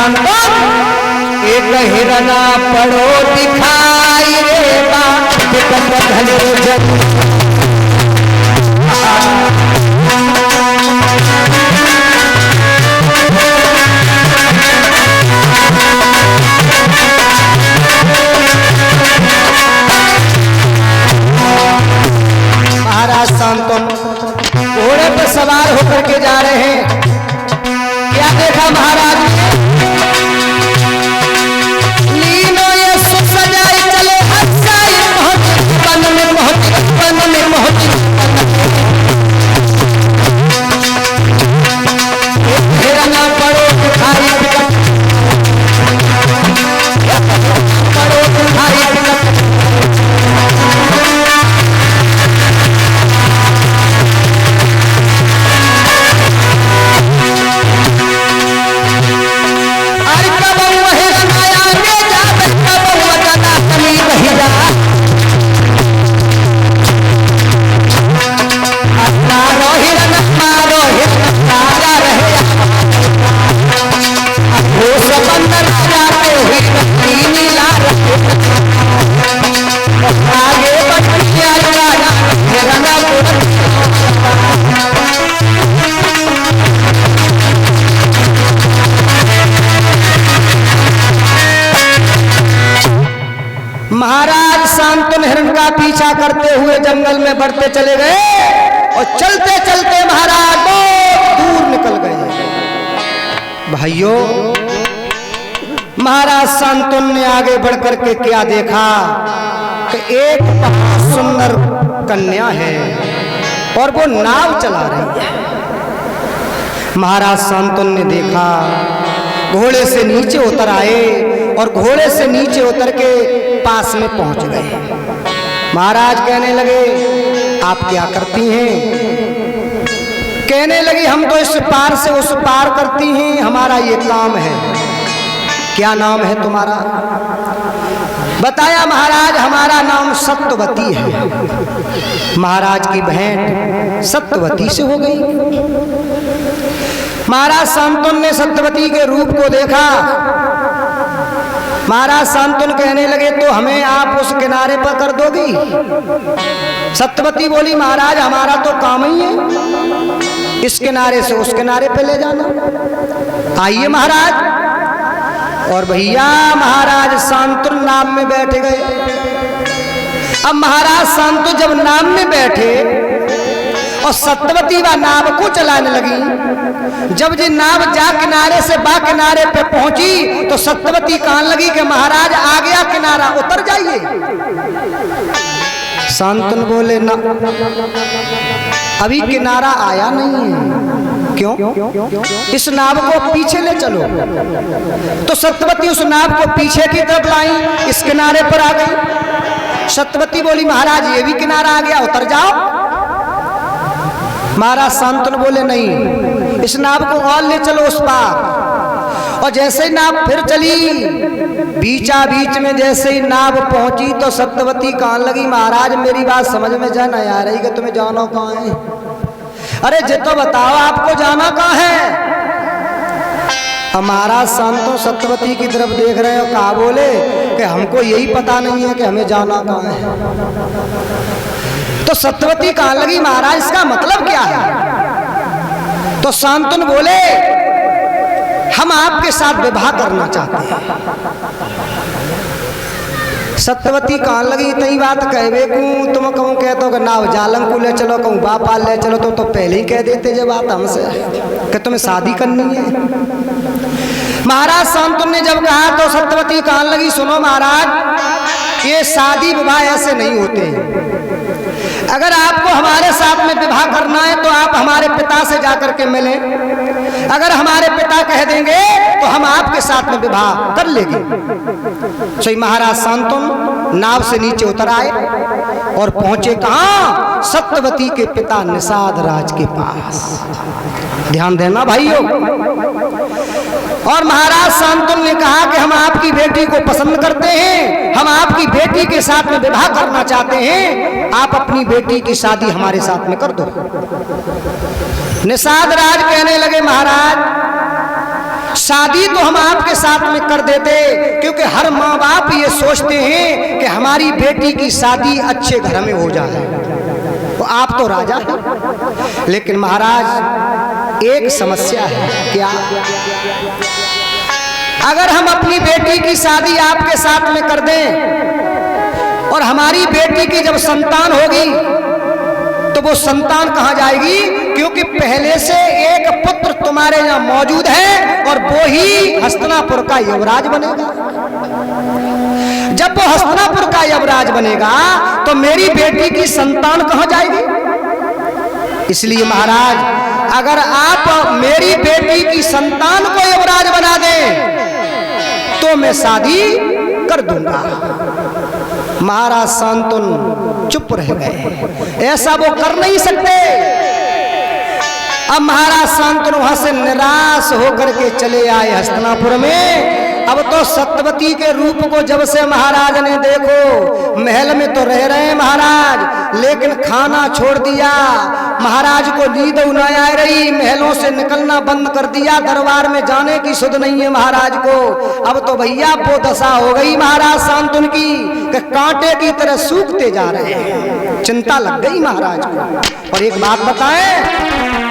शांतन एक हिरना पड़ो दिखाई रे महाराज शांतन घोड़े पर सवार होकर के जा रहे हैं। क्या देखा महाराज ने? लीनो ये सुख सजाई चले हंसाई पहुंच वन में पहुंच वन में पहुंच हिरना पड़ो दिखाई पड़ो दिखाई महाराज शांतनु हिरण का पीछा करते हुए जंगल में बढ़ते चले गए और चलते चलते महाराज बहुत दूर निकल गए। भाइयों, महाराज शांतनु ने आगे बढ़कर के क्या देखा कि एक बहुत सुंदर कन्या है और वो नाव चला रही है। महाराज शांतनु ने देखा, घोड़े से नीचे उतर आए और घोड़े से नीचे उतर के पास में पहुंच गए। महाराज कहने लगे, आप क्या करती हैं? कहने लगी, हम तो इस पार से उस पार करती हैं, हमारा ये काम है। क्या नाम है तुम्हारा? बताया महाराज, हमारा नाम सत्यवती है। महाराज की भेंट सत्यवती से हो गई। महाराज शांतनु ने सत्यवती के रूप को देखा। महाराज शांतनु कहने लगे, तो हमें आप उस किनारे पर कर दोगी? सत्यवती बोली, महाराज हमारा तो काम ही है इस किनारे से उस किनारे पे ले जाना। आइए महाराज। और भैया महाराज शांतनु नाव में बैठ गए। अब महाराज शांतनु जब नाव में बैठे और सत्यवती व नाव को चलाने लगी, जब जी नाव जा किनारे से बा किनारे पे पहुंची तो सत्यवती कहने लगी कि महाराज आ गया किनारा, उतर जाइए। शांतनु बोले, ना अभी किनारा आया नहीं है। क्यों? इस नाव को पीछे ले चलो। तो सत्यवती उस नाव को पीछे की तरफ लाई, इस किनारे पर आ गई। सत्यवती बोली, महाराज ये भी किनारा आ गया, उतर जाओ। महाराज शांतनु बोले, नहीं इस नाव को और ले चलो उस पार। और जैसे ही नाव फिर चली, बीचा बीच में जैसे ही नाव पहुंची तो सत्यवती कहने लगी, महाराज मेरी बात समझ में जा नहीं आ रही कि तुम्हें जाना कहाँ है? अरे जे तो बताओ आपको जाना कहाँ है? अब महाराज शांतनु सत्यवती की तरफ देख रहे हो, कहा बोले कि हमको यही पता नहीं है कि हमें जाना कहाँ है। तो सत्यवती कहने लगी, महाराज इसका मतलब क्या है? तो शांतनु बोले, हम आपके साथ विवाह करना चाहते हैं। सत्यवती कहने लगी, इतनी बात कहवे को तुम कहूँ कहते हो कि नाव जालंग को ले चलो, कहूँ बापाल ले चलो, तो पहले ही कह देते जब बात हमसे कि तुम्हें शादी करनी है। महाराज शांतनु ने जब कहा तो सत्यवती कहने लगी, सुनो महाराज, ये शादी विवाह ऐसे नहीं होते। अगर आपको हमारे साथ में विवाह करना है तो आप हमारे पिता से जाकर के मिलें। अगर हमारे पिता कह देंगे तो हम आपके साथ में विवाह कर लेंगे। सही महाराज शांतनु नाव से नीचे उतर आए और पहुंचे कहां? सत्यवती के पिता निषाद राज के पास। ध्यान देना भाइयों। और महाराज शांतनु ने कहा कि हम आपकी बेटी को पसंद करते हैं, हम आपकी बेटी के साथ में विवाह करना चाहते हैं, आप अपनी बेटी की शादी हमारे साथ में कर दो। निषाद राज कहने लगे, महाराज शादी तो हम आपके साथ में कर देते, क्योंकि हर माँ बाप ये सोचते हैं कि हमारी बेटी की शादी अच्छे घर में हो जाए। तो आप तो राजा हैं, लेकिन महाराज एक समस्या है। क्या? अगर हम अपनी बेटी की शादी आपके साथ में कर दें और हमारी बेटी की जब संतान होगी तो वो संतान कहां जाएगी? क्योंकि पहले से एक पुत्र तुम्हारे यहां मौजूद है और वो ही हस्तिनापुर का युवराज बनेगा। जब वो हस्तिनापुर का युवराज बनेगा तो मेरी बेटी की संतान कहां जाएगी? इसलिए महाराज, अगर आप मेरी बेटी की संतान को युवराज बना दें तो मैं शादी कर दूंगा। महाराज शांतनु चुप रह गए, ऐसा वो कर नहीं सकते। अब महाराज शांतनु वहां से निराश होकर के चले आए हस्तिनापुर में। अब तो सत्यवती के रूप को जब से महाराज ने देखो, महल में तो रह रहे हैं महाराज, लेकिन खाना छोड़ दिया। महाराज को नींद नहीं आ रही, महलों से निकलना बंद कर दिया, दरबार में जाने की सुध नहीं है महाराज को। अब तो भैया वो दशा हो गई महाराज शांतनु की कि कांटे की तरह सूखते जा रहे हैं। चिंता लग गई महाराज को। और एक बात बताएं,